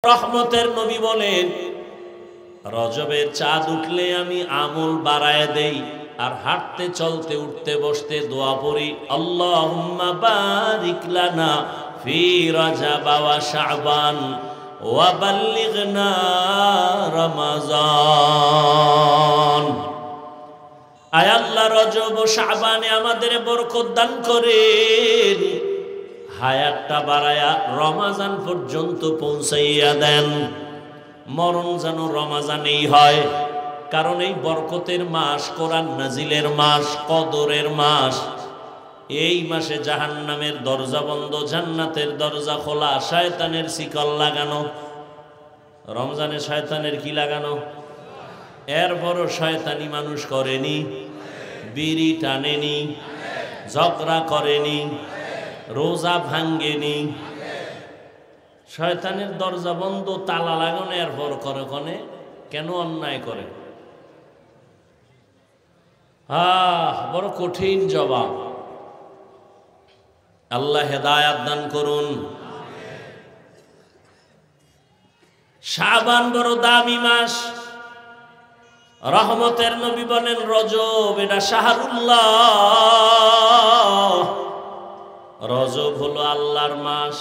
রহমতের নবী বলেন, রজবের চাঁদ উঠলে আমি আমল বাড়ায় দেই, আর হাঁটতে চলতে উঠতে বসতে দোয়া পড়ি, আল্লাহুম্মা বারিক লানা ফি রজব ওয়া শাবান ওয়া বাল্লিগনা রমাজান। আয় আল্লাহ, রজব ও শাবানে আমাদের বরকত দান করেন, হায়াতটা বাড়ায়া রমাজান পর্যন্ত পৌঁছাইয়া দেন। মরণ যেন রমাজানেই হয়, কারণ এই বরকতের মাস, কোরআন নাজিলের মাস, কদরের মাস। এই মাসে জাহান্নামের দরজা বন্ধ, জান্নাতের দরজা খোলা, শয়তানের শিকল লাগানো। রমজানে শয়তানের কি লাগানো? এরপরও শয়তানি মানুষ করেনি, বিড়ি টানেনি, ঝগড়া করেনি, রোজা ভাঙ্গেনি। শয়তানের দরজা বন্ধ, তালা লাগানো, এরপর করে কনে কেন অন্যায় করে? বড় কঠিন জবাব। আল্লাহ হেদায়াত দান করুন। শাবান বড় দামি মাস। রহমতের নবী বলেন, রজব এটা শাহরুল্লাহ, রজব হলো আল্লাহর মাস,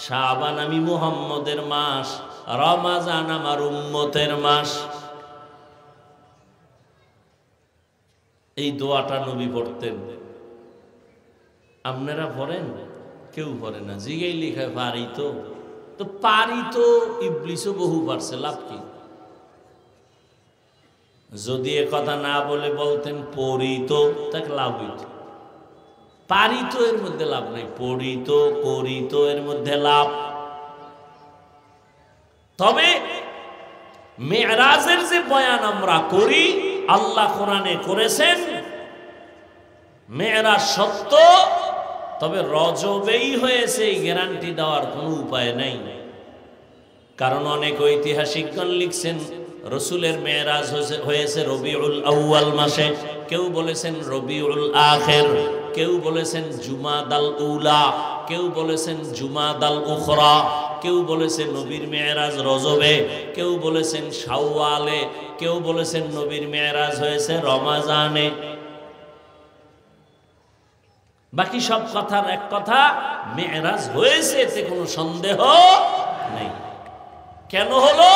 শাবান আমি মুহাম্মদের মাস, রমাজান আমার উম্মতের মাস। এই দোয়াটা নবী পড়তেন। আপনারা পড়েন? কেউ পড়ে না। জিগাই লিখায় পারি তো, তো পারি তো ইবলিসও বহু পারছে, লাভ কি? যদি এ কথা না বলে বলতেন পড়ি তো, তাকে লাভ হইত। পারি তো এর মধ্যে লাভ নাই, পড়ি তো করি তো এর মধ্যে লাভ। তবে মেরাজের যে বয়ান আমরা করি, আল্লাহ কোরআনে করেছেন, মেরাজ সত্য, তবে রজবেই হয়েছে এই গ্যারান্টি দেওয়ার কোনো উপায় নাই। কারণ অনেক ঐতিহাসিকগণ লিখছেন রসুলের মেরাজ হয়েছে রবিউল আউয়াল মাসে, কেউ বলেছেন রবিউল আখির, কেউ বলেছেন জুমাদাল উলা, কেউ বলেছেন জুমাদাল উখরা, কেউ বলেছেন নবীর মেরাজ রজবে, কেউ বলেছেন শাওয়ালে, কেউ বলেছেন নবীর মেরাজ হয়েছে রমাজানে। বাকি সব কথার এক কথা, মেরাজ হয়েছে, এতে কোনো সন্দেহ নেই। কেন হলো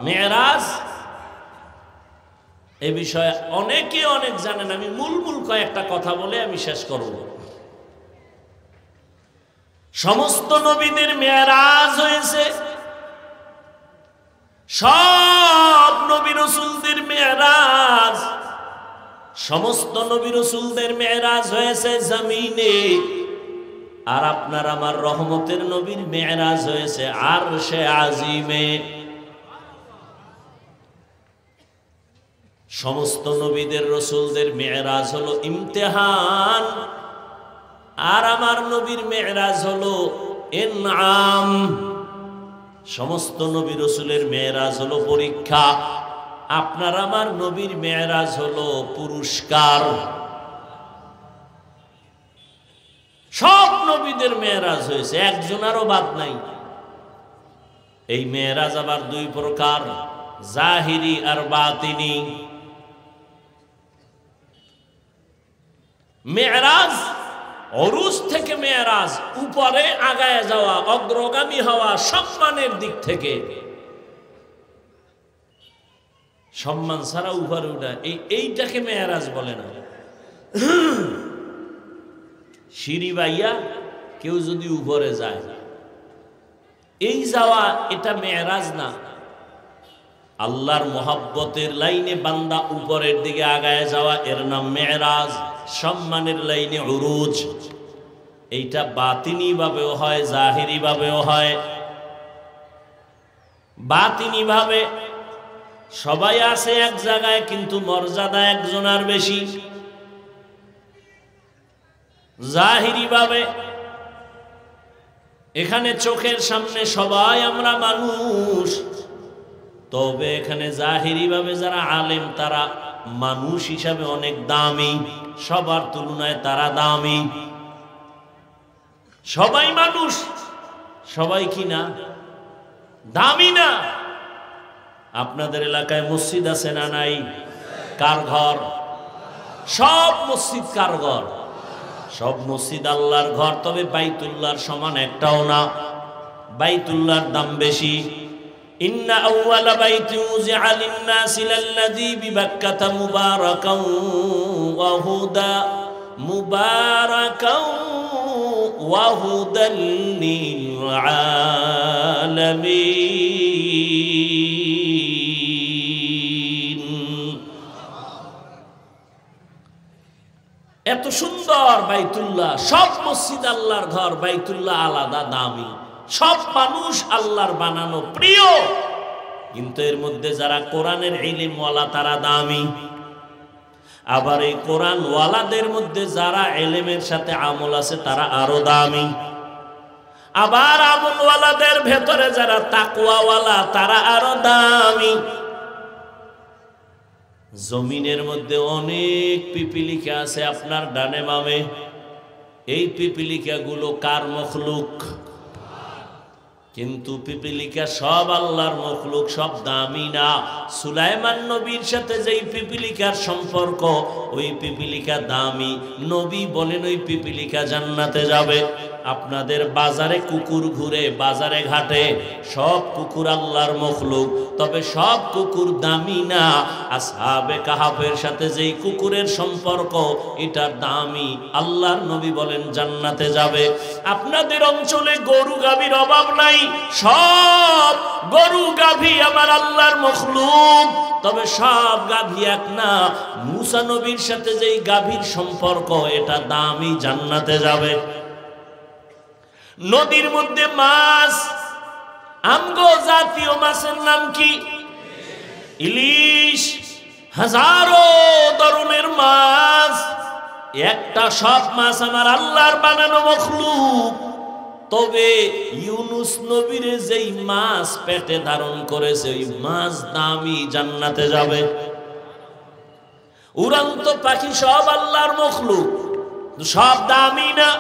মেরাজ? এ বিষয়ে অনেকে অনেক জানেন। আমি মূল কয়েকটা কথা বলে আমি শেষ করব। সমস্ত নবীদের মেরাজ হয়েছে, সব নবী রাসূলদের মেরাজ, সমস্ত নবী রাসূলদের মেরাজ হয়েছে জমিনে। আর আপনার আমার রহমতের নবীর মেরাজ হয়েছে আরশে আজিমে। সমস্ত নবীদের রাসূলদের মেরাজ হলো ইমতিহান, আর আমার নবীর মেরাজ হলো ইনআম। সমস্ত নবী রাসূলের মেরাজ হলো পরীক্ষা, আপনার আমার নবীর মেরাজ হলো পুরস্কার। সব নবীদের মেরাজ হয়েছে, একজনেরও বাদ নাই। এই মেরাজ আবার দুই প্রকার, জাহিরি আর বাতিনি। মেরাজ অরুজ থেকে মেরাজ, উপরে আগায় যাওয়া, অগ্রগামী হওয়া, সম্মানের দিক থেকে। সম্মান ছাড়া উপরে উঠা, এইটাকে মেরাজ বলে না। সিঁড়ি বাইয়া কেউ যদি উপরে যায়, এই যাওয়া এটা মেরাজ না। আল্লাহর মোহাব্বতের লাইনে বান্দা উপরের দিকে আগায় যাওয়া, এর নাম মেরাজ। সম্মানের লাইনে উরুজ। এইটা বাতিনি ভাবেও হয়, জাহিরি ভাবেও হয়। বাতিনি ভাবে সবাই আছে এক জায়গায়, কিন্তু মর্যাদা একজনের বেশি। জাহিরি ভাবে এখানে চোখের সামনে সবাই আমরা মানুষ, তবে এখানে জাহিরি ভাবে যারা আলেম তারা মানুষ হিসাবে অনেক দামি, সবার তুলনায় তারা দামি। সবাই মানুষ, সবাই কি না? দামি না। আপনাদের এলাকায় মসজিদ আছে না নাই? কার ঘর? সব মসজিদ কার ঘর? সব মসজিদ আল্লাহর ঘর, তবে বাইতুল্লাহর সমান একটাও না। বাইতুল্লাহর দাম বেশি। ইন্না আউওয়ালা বাইতিন উযিআ লিন-নাসি লাল্লাযী বিবাক্কাতা মুবারাকান ওয়া হুদা মুবারাকান ওয়া হুদাল লিল আলামিন। এত সুন্দর বাইতুল্লাহ। সব মসজিদ আল্লাহর ঘর, বাইতুল্লাহ আলাদা দামি। সব মানুষ আল্লাহর বানানো প্রিয়, কিন্তু এর মধ্যে যারা কোরআনের ইলমওয়ালা তারা দামি। আবার এই কোরআন ওয়ালাদের মধ্যে যারা ইলমের সাথে আমল আছে তারা আরো দামি। আবার আমলওয়ালাদের ভেতরে যারা তাকওয়াওয়ালা তারা আরো দামি। জমিনের মধ্যে অনেক পিপিলিকা আছে আপনার ডানে বামে। এই পিপিলিকা গুলো কার মখলুক? কিন্তু পিপিলিকা সব আল্লাহর মখলুক, সব দামি না। সুলাইমান নবীর সাথে যেই পিপিলিকার সম্পর্ক, ওই পিপিলিকা দামি। নবী বলেন ওই পিপিলিকা জান্নাতে যাবে। আপনাদের বাজারে কুকুর ঘুরে, বাজারে ঘাটে, সব কুকুর আল্লাহর মখলুক, তবে সব কুকুর দামি না। আসহাবে কাহাফের সাথে যেই কুকুরের সম্পর্ক, এটা দামি। আল্লাহর নবী বলেন জান্নাতে যাবে। আপনাদের অঞ্চলে গরু গাভীর অভাব নাই, সব গরু গাভী আমার আল্লাহর মখলুক, তবে সব গাভী এক না। মুসা নবীর সাথে যেই গাভীর সম্পর্ক, এটা দামি, জান্নাতে যাবে। নদীর মধ্যে মাছ, আমগো জাতীয় মাছের নাম কি? ইলিশ। হাজারো ধরনের মাছ, একটা সব মাছ আমার আল্লাহর বানানো মখলুক, তবে ইউনুস নবীর যেই মাছ পেটে ধারণ করেছে ওই মাছ দামি, জান্নাতে যাবে। উড়ন্ত পাখি সব আল্লাহর মখলুক, সব দামি না।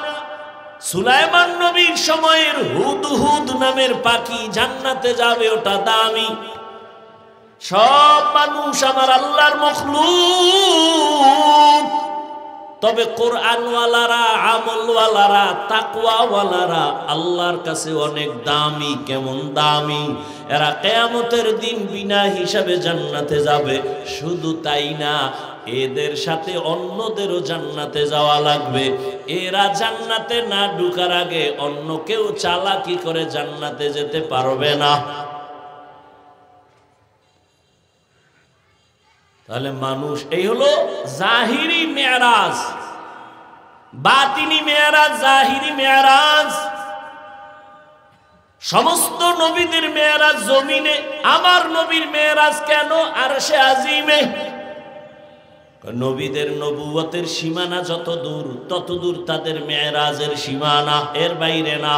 সুলাইমান নবীর সময়ের হুদহুদ নামের পাখি জান্নাতে যাবে, ওটা দামি। সব মানুষ আমার আল্লাহর মখলুক, তবে কোরআনওয়ালারা, আমলওয়ালারা, তাকওয়াওয়ালারা আল্লাহর কাছে অনেক দামি। কেমন দামি? এরা কিয়ামতের দিন বিনা হিসাবে জান্নাতে যাবে। শুধু তাই না, এদের সাথে অন্যদেরও জান্নাতে যাওয়া লাগবে। এরা জান্নাতে না ঢোকার আগে অন্য কেউ চালাকি করে জান্নাতে যেতে পারবে না। তাহলে মানুষ, এই হলো জাহিরি মেরাজ, বাতিনি মেরাজ, জাহিরি মেরাজ। সমস্ত নবীদের মেরাজ জমিনে, আমার নবীর মেরাজ কেন আরশে আজিমে? নবীদের নবুয়তের সীমানা যত দূর, তত দূর তাদের মেরাজের সীমানা, এর বাইরে না।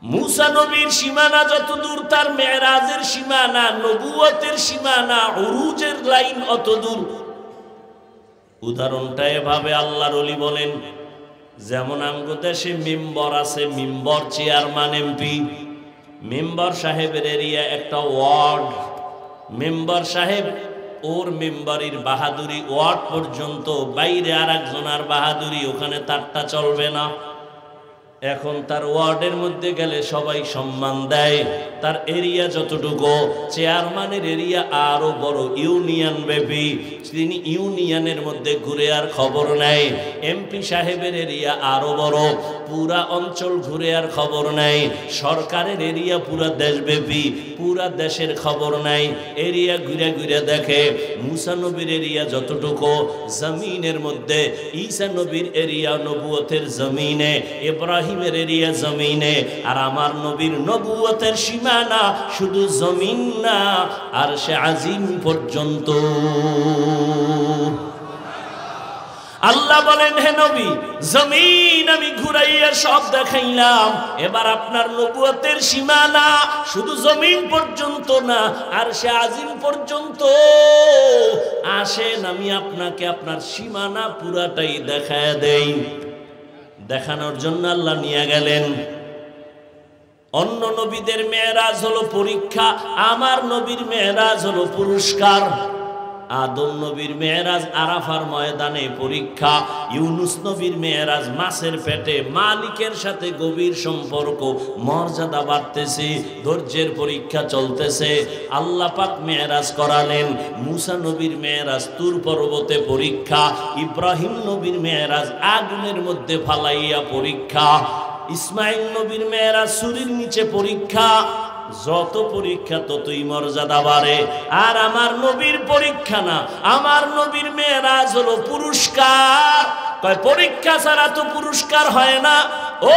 মুসা নবীর সীমানা যত দূর, তার মেরাজের সীমানা, নবুয়তের সীমানা, উরুজের লাইন অত দূর। উদাহরণটা এভাবে আল্লাহর ওলি বলেন, যেমন আমগো দেশে মেম্বার আছে, মেম্বার চেয়ারম্যান, এমপি। মেম্বার সাহেবের এরিয়া একটা ওয়ার্ড। মেম্বার সাহেব ওর মেম্বারির বাহাদুরি ওয়ার্ড পর্যন্ত, বাইরে আর একজনের বাহাদুরি, ওখানে তারটা চলবে না। এখন তার ওয়ার্ডের মধ্যে গেলে সবাই সম্মান দেয়। তার এরিয়া যতটুকু, চেয়ারম্যানের এরিয়া আরো বড়, ইউনিয়ন ব্যাপী। তিনি ইউনিয়নের মধ্যে ঘুরে আর খবর নেয়। এমপি সাহেবের এরিয়া আরো বড়, পুরা অঞ্চল ঘুরে আর খবর নেয়। সরকারের এরিয়া পুরা দেশব্যাপী, পুরা দেশের খবর নাই, এরিয়া ঘুরে ঘুরে দেখে। মুসা নবীর এরিয়া যতটুকু জমিনের মধ্যে, ঈসা নবীর এরিয়া নবুয়তের জমিনে, ইব্রাহিমের এরিয়া জমিনে, আর আমার নবীর নবুয়তের সীমানা শুধু জমিন না, আরশে আজিম পর্যন্ত। আল্লাহ বলেন, হে নবী, জমিন আমি ঘুরাইয়া সব দেখাইলাম, এবার আপনার নবুয়তের সীমানা শুধু জমিন পর্যন্ত না, আরশে আজিম পর্যন্ত। আসেন আমি আপনাকে আপনার সীমানা পুরাটাই দেখায় দেই। দেখানোর জন্য আল্লাহ নিয়ে গেলেন। অন্য নবীদের মেরাজ হলো পরীক্ষা, আমার নবীর মেরাজ হলো পুরস্কার। আদম নবীর মেরাজ আরাফার ময়দানে পরীক্ষা, ইউনুস নবীর মেরাজ মাছের পেটে, মালিকের সাথে গভীর সম্পর্ক, মর্যাদা বাড়তেছে, ধৈর্যের পরীক্ষা চলতেছে। আল্লাহ পাক মেরাজ করালেন। মুসা নবীর মেরাজ তুর পর্বতে পরীক্ষা, ইব্রাহিম নবীর মেরাজ আগুনের মধ্যে ফালাইয়া পরীক্ষা, ইসমাইল নবীর মেরাজ সূর্যের নিচে পরীক্ষা। যত পরীক্ষা ততই মর্যাদা বাড়ে। আর আমার নবীর পরীক্ষা না, আমার নবীর মেরাজ হলো পুরস্কার। কয় পরীক্ষা ছাড়া তো পুরস্কার হয় না।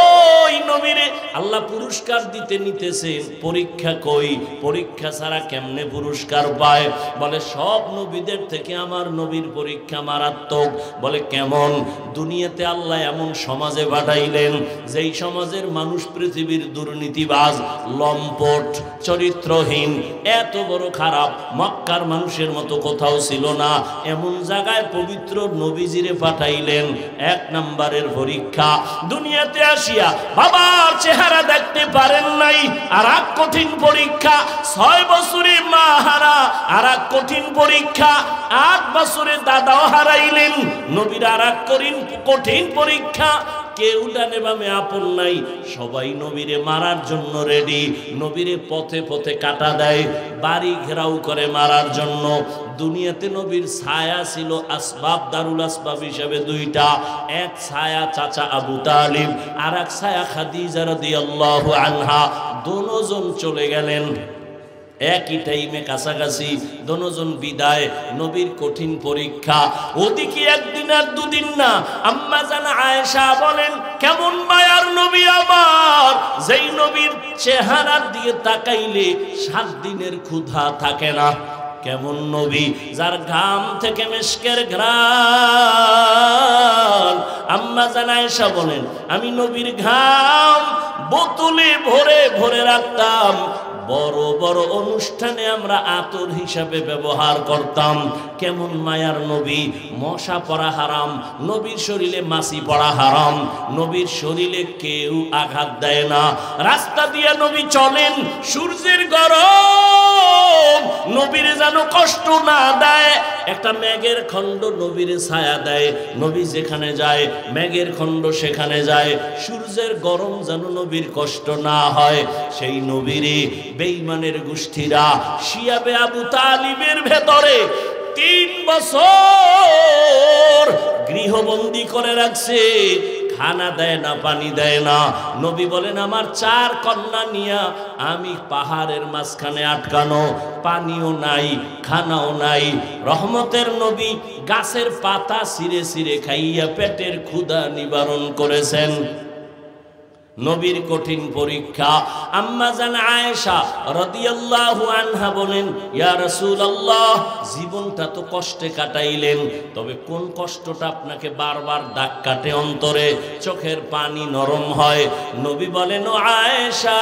ওই নবীরে আল্লাহ পুরস্কার দিতে নিতেছেন, পরীক্ষা কই? পরীক্ষা ছাড়া কেমনে পুরস্কার পায়? বলে সব নবীদের থেকে আমার নবীর পরীক্ষা মারাত্মক। বলে কেমন? দুনিয়াতে আল্লাহ এমন সমাজে পাঠাইলেন যেই সমাজের মানুষ পৃথিবীর দুর্নীতিবাজ, লম্পট, চরিত্রহীন, এত বড় খারাপ, মক্কার মানুষের মতো কোথাও ছিল না। এমন জায়গায় পবিত্র নবীজিরে পাঠাইলেন। এক নাম্বারের পরীক্ষা, দুনিয়াতে আসিয়া বাবার চেহারা দেখতে পারেন নাই, আর এক কঠিন পরীক্ষা। 6 বছরে মা হারা, আর এক কঠিন পরীক্ষা। 8 বছরে দাদাও হারাইলেন, নবীর আর এক কঠিন পরীক্ষা। কেউ ডানে বামে আপন নাই, সবাই নবীরে মারার জন্য রেডি। নবীরে পথে পথে কাটা দেয়, বাড়ি ঘেরাও করে মারার জন্য। দুনিয়াতে নবীর ছায়া ছিল আসবাব, দারুল আসবাব হিসেবে দুইটা। এক ছায়া চাচা আবু তালিব, আর এক ছায়া খাদিজা রাদিয়াল্লাহু আনহা। দুজন চলে গেলেন একই টাইমে, কাছাকাছি। দুজন বিদায়, নবীর কঠিন পরীক্ষা। ওদিকে একদিন আর দুদিন না। আম্মা জান আয়েশা বলেন, কেমন মায়ার নবী আমার, যেই নবীর চেহারা দিয়ে তাকাইলে 7 দিনের ক্ষুধা থাকে না। কেমন নবী, যার ঘাম থেকে মিশকের ঘ্রাণ। আম্মা জান আয়েশা বলেন, আমি নবীর ঘাম বোতলে ভরে ভরে রাখতাম। বড় বড় অনুষ্ঠানে আমরা আতর হিসাবে ব্যবহার করতাম। কেমন মায়ার নবী, মশা পড়া হারাম, নবীর শরীরে মাছি পড়া হারাম, নবীর শরীরে কেউ আঘাত দেয় না। রাস্তা দিয়ে নবী চলেন, সূর্যের গরম নবীর যেন কষ্ট না দেয়। একটা মেঘের খণ্ড নবীর ছায়া দেয়, নবী যেখানে যায় মেঘের খণ্ড সেখানে যায়। সূর্যের গরম যেন নবীর কষ্ট না হয়। সেই নবীরে বেঈমানের গোষ্ঠীরা শিয়াবে আবু তালিবের ভেতরে 3 বছর গৃহবন্দী করে রাখছে। খানা দেয় না, পানি দেয় না। নবী বলেন, আমার 4 কন্যা নিয়া আমি পাহাড়ের মাঝখানে আটকানো, পানিও নাই, খানাও নাই। রহমতের নবী গাছের পাতা ছিঁড়ে ছিঁড়ে খাইয়া পেটের ক্ষুধা নিবারণ করেছেন। নবীর কঠিন পরীক্ষা। আম্মা জান আয়েশা রাদিয়াল্লাহু আনহা বলেন, ইয়া রাসূলুল্লাহ, জীবনটা তো কষ্টে কাটাইলেন, তবে কোন কষ্টটা আপনাকে বারবার দাগ কাটে অন্তরে, চোখের পানি নরম হয়? নবী বলেন, ও আয়েশা,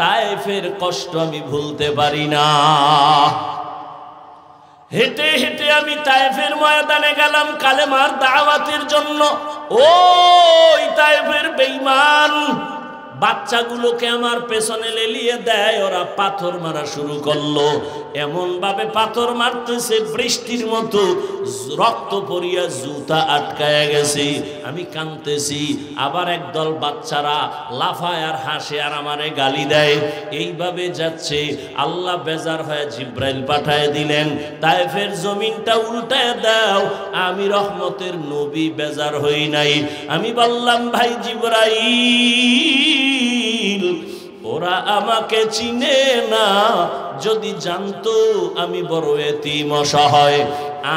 তায়েফের কষ্ট আমি ভুলতে পারি না। হেঁটে হেঁটে আমি তায়েফের ময়দানে গেলাম কালেমার দাওয়াতের জন্য। ওই তায়েফের বেঈমান বাচ্চাগুলোকে আমার পেছনে লেলিয়ে দেয়, ওরা পাথর মারা শুরু করলো। এমন ভাবে পাথর মারতেছে বৃষ্টির মতো, রক্ত পড়িয়া জুতা আটকায়া গেছে। আমি কাঁদতেছি। আবার একদল বাচ্চারা লাফায় আর হাসে আর আমারে গালি দেয়। এইভাবে যাচ্ছে। আল্লাহ বেজার হয়ে জিব্রাইল পাঠায় দিলেন, তায়েফের জমিনটা উল্টায় দাও। আমি রহমতের নবী বেজার হই নাই। আমি বললাম, ভাই জিব্রাইল, ওরা আমাকে চিনে না। যদি জানতো আমি বড় এতিম অসহায়,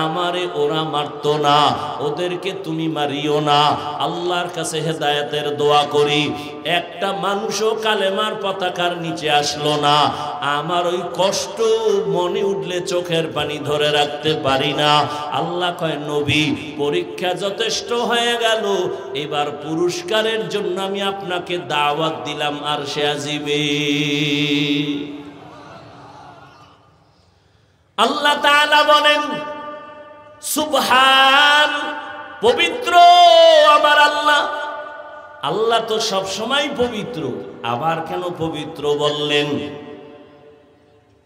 আমারে ওরা মারতো না। ওদেরকে তুমি মারিও না। আল্লাহর কাছে হেদায়েতের দোয়া করি, একটা মানুষও কালেমার পতাকার নিচে আসলো না। আমার ওই কষ্ট মনে উঠলে চোখের পানি ধরে রাখতে পারি না। আল্লাহ কয়, নবী, পরীক্ষা যথেষ্ট হয়ে গেল, এবার পুরস্কারের জন্য আমি আপনাকে দাওয়াত দিলাম আরশে আজিমে। আল্লাহ তাআলা বলেন, সুবহান, পবিত্র আমার আল্লাহ, আল্লাহ তো সব সময় পবিত্র, আবার কেন পবিত্র বললেন?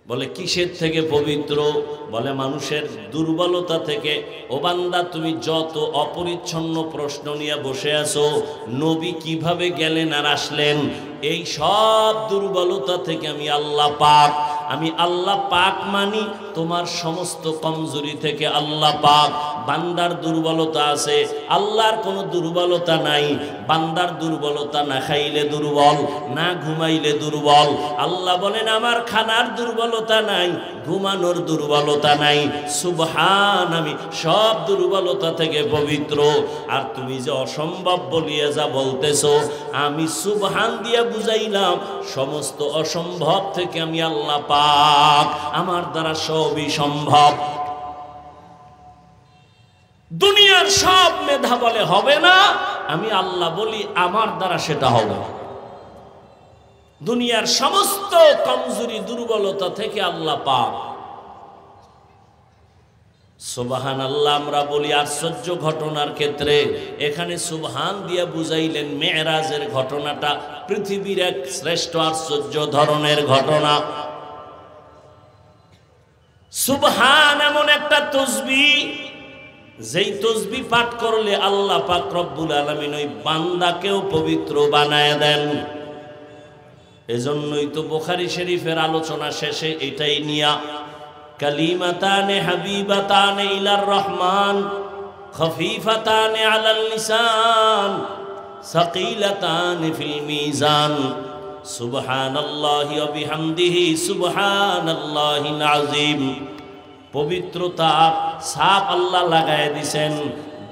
বলে কিসের থেকে পবিত্র? বলে মানুষের দুর্বলতা থেকে। ও বান্দা, তুমি যত অপরিচ্ছন্ন প্রশ্ন নিয়ে বসে আছো, নবী কিভাবে গেলেন আর আসলেন, এই সব দুর্বলতা থেকে আমি আল্লাহ পাক, আমি আল্লাহ পাক মানি তোমার সমস্ত কমজোরি থেকে আল্লাহ পাক। বান্দার দুর্বলতা আছে, আল্লাহর কোনো দুর্বলতা নাই। বান্দার দুর্বলতা না খাইলে দুর্বল, না ঘুমাইলে দুর্বল। আল্লাহ বলেন আমার খানার দুর্বলতা নাই, ঘুমানোর দুর্বলতা নাই। সুবহান, আমি সব দুর্বলতা থেকে পবিত্র। আর তুমি যে অসম্ভব বলিয়ে যা বলতেছো, আমি সুবহান দিয়ে বুঝাইলাম সমস্ত অসম্ভব থেকে আমি আল্লাহ পাক, আমার দ্বারা সবই সম্ভব। দুনিয়ার সব মেধা বলে হবে না, আমি আল্লাহ বলি আমার দ্বারা সেটা হবে। দুনিয়ার সমস্ত কমজোরি দুর্বলতা থেকে আল্লাহ পাক। সুবহানাল্লাহ আমরা বলি আশ্চর্য ঘটনার ক্ষেত্রে, এখানে সুবহান দিয়ে বুঝাইলেন মেরাজের ঘটনাটা পৃথিবীর এক শ্রেষ্ঠ আশ্চর্য ধরনের ঘটনা। সুবহান এমন একটা তাসবিহ, যেই তাসবিহ পাঠ করলে আল্লাহ পাক রব্বুল আলামিন ওই বান্দাকেও পবিত্র বানায় দেন। এজন্যই তো বুখারী শরীফের আলোচনা শেষে এটাই নিয়া, কালিমাতানে হাবিবাতানে ইলার রহমান খফিফাতানে আলাল লিসান সাকিলাতানে ফিল মিজান সুবহানাল্লাহি ওয়া বিহামদিহি সুবহানাল্লাহিল আযীম। পবিত্রতা ছাপ আল্লাহ লাগায় দিছেন,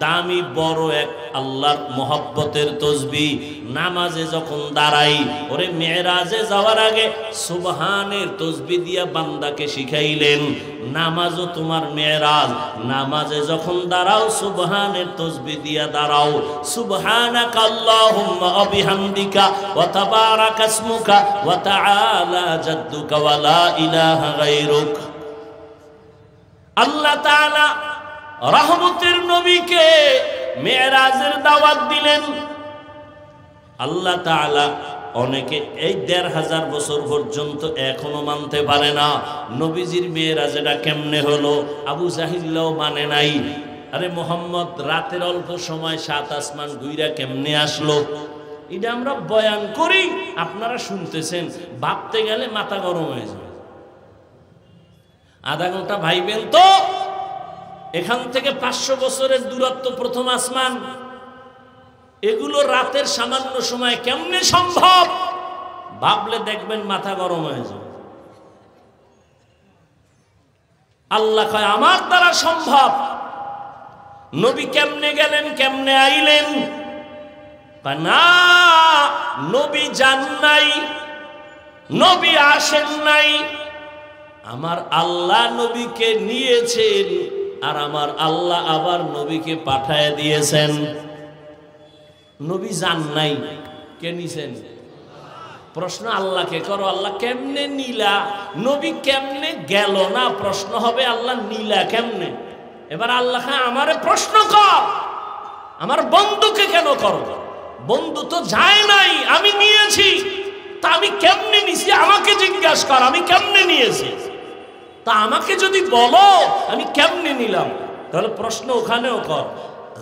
দামি বড় এক আল্লাহর মোহাব্বতের তাসবিহ। নামাজে যখন দাঁড়াই, ওরে মেরাজে যাওয়ার আগে সুবহানের তাসবিহ দিয়া বান্দাকে শিখাইলেন, নামাজও তোমার মেরাজ। নামাজে যখন দাঁড়াও সুবহানের তাসবিহ দিয়া দাঁড়াও। সুবহানাকা আল্লাহুম্মা ওয়া বিহামদিকা ওয়া তাবারাকা ইসমুকা ওয়া তাআলা জাদ্দুকা ওয়া লা ইলাহা গায়রুক। আল্লাহ তাআলা রহমতের নবীকে মেরাজের দাওয়াত দিলেন। আল্লাহ তাআলা অনেকে এই ১৫০০ বছর পর্যন্ত এখনো মানতে পারে না নবীজির মেরাজটা কেমনে হলো। আবু জাহিলও মানে নাই। আরে মোহাম্মদ রাতের অল্প সময় ৭ আসমান ঘুইরা কেমনে আসলো? এটা আমরা বয়ান করি, আপনারা শুনতেছেন, ভাবতে গেলে মাথা গরম হয়ে যায়। আধা ঘন্টা ভাইবেন তো, এখান থেকে ৫০০ বছরের দূরত্ব প্রথম আসমান, এগুলো রাতের সামান্য সময় কেমনে সম্ভব? ভাবলে দেখবেন মাথা গরম হয়ে যাবে। আল্লাহ কয় আমার দ্বারা সম্ভব। নবী কেমনে গেলেন, কেমনে আইলেন? না, নবী যান নাই, নবী আসেন নাই, আমার আল্লাহ নবীকে নিয়েছেন, আর আমার আল্লাহ আবার নবীকে পাঠায় দিয়েছেন। নবী যান নাই, কে নিছেন? প্রশ্ন আল্লাহকে করো, আল্লাহ কেমনে নিলা? নবী কেমনে গেল না, প্রশ্ন হবে আল্লাহ নিলা কেমনে? এবার আল্লাহ আমারে প্রশ্ন কর, আমার বন্ধুকে কেন করো? বন্ধু তো যায় নাই, আমি নিয়েছি। তা আমি কেমনে নিছি আমাকে জিজ্ঞাসা কর, আমি কেমনে নিয়েছি? তা আমাকে যদি বলো আমি কেমনে নিলাম, তাহলে প্রশ্ন ওখানেও কর।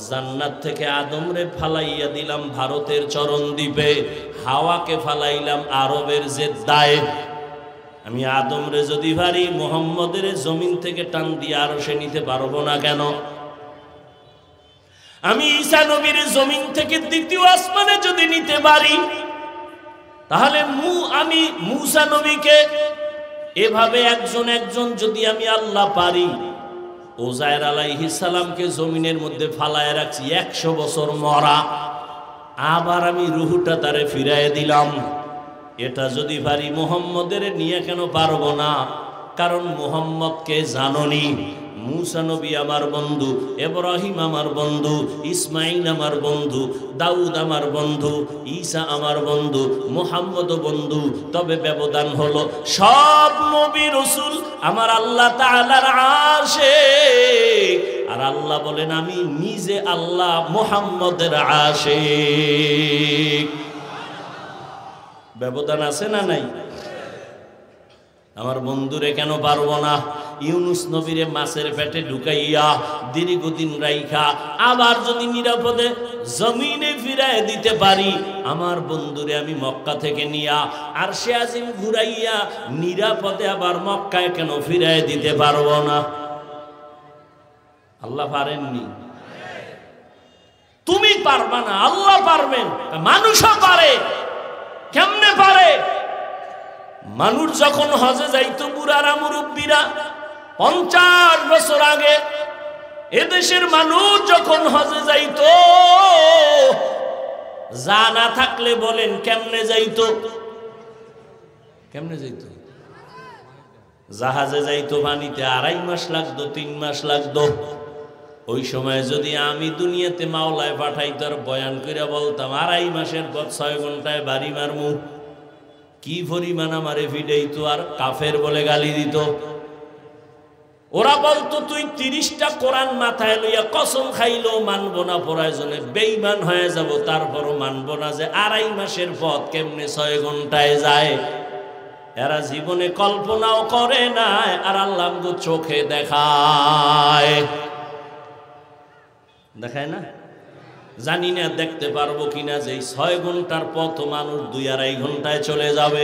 জান্নাত থেকে আদমরে ফালাইয়া দিলাম ভারতের চরণ দ্বীপে, হাওয়াকে ফালাইলাম আরবের জেদ্দায়। আমি আদমরে যদি পারি, মুহাম্মদের জমিন থেকে টান দিয়ে আরো সে নিতে পারবো না কেন? আমি ঈসা নবীর জমিন থেকে দ্বিতীয় আসমানে যদি নিতে পারি, তাহলে আমি মূসা নবীকে এভাবে একজন একজন যদি আমি আল্লাহ পারি, ওজায়ের আলাইহিস সালামকে জমিনের মধ্যে ফালায় রাখছি ১০০ বছর মরা, আবার আমি রুহুটা তারে ফিরায় দিলাম। এটা যদি পারি, মুহাম্মদের নিয়ে কেন পারবো না? কারণ মুহাম্মদকে জাননি। মূসা নবী আমার বন্ধু, ইব্রাহিম আমার বন্ধু, ইসমাইল আমার বন্ধু, দাউদ আমার বন্ধু, ঈসা আমার বন্ধু, মুহাম্মদ বন্ধু। তবে ব্যবধান হলো সব নবী রাসূল আমার আল্লাহ তাআলার আশিক, আর আল্লাহ বলেন আমি নিজে আল্লাহ মুহাম্মদের আশিক। ব্যবধান আছে না নাই? আমার বন্ধুরে কেন পারবো না? ইউনুস নবীরে মাছের পেটে ঢুকাইয়া দীর্ঘদিন রাইখা আবার যদি নিরাপদে জমিনে ফিরায় দিতে পারি, আমার বন্ধুরে আমি মক্কা থেকে নিয়া আরশে আজিম ঘুরাইয়া নিরাপদে আবার মক্কায় কেন ফিরায় দিতে পারবো না? আল্লাহ পারেননি? তুমি পারবা না, আল্লাহ পারবেন। মানুষও পারে। কেমনে পারে? মানুষ যখন হজে যাইতো, বুড়ারা মুরব্বীরা 50 বছর আগে এদেশের মানুষ যখন হজে যাইতো, জানা থাকলে বলেন কেমনে যাইতো? কেমনে যাইতো? জাহাজে যাইতো, পানিতে 2.5 মাস লাগতো, 3 মাস লাগতো। ওই সময় যদি আমি দুনিয়াতে মাওলায় পাঠাইতো আর বয়ান করে বলতাম 2.5 মাসের পর 6 ঘন্টায় বাড়ি মারমু, কি পরিমাণ আমারে ফিডাইতো আর কাফের বলে গালি দিত। ওরা বলতো তুই 30টা কোরআন মাথায় লইয়া কসম খাইলেও মানবো না, প্রয়োজনে বেঈমান হয়ে যাব, তারপরও মানবো না যে 2.5 মাসের পথ কেমনে 6 ঘন্টায় যায়। এরা জীবনে কল্পনাও করে না, আর আল্লাহ চোখে দেখায়। দেখায় না? জানি না দেখতে পারবো কিনা যে 6 ঘন্টার পথ মানুষ 2-2.5 ঘন্টায় চলে যাবে।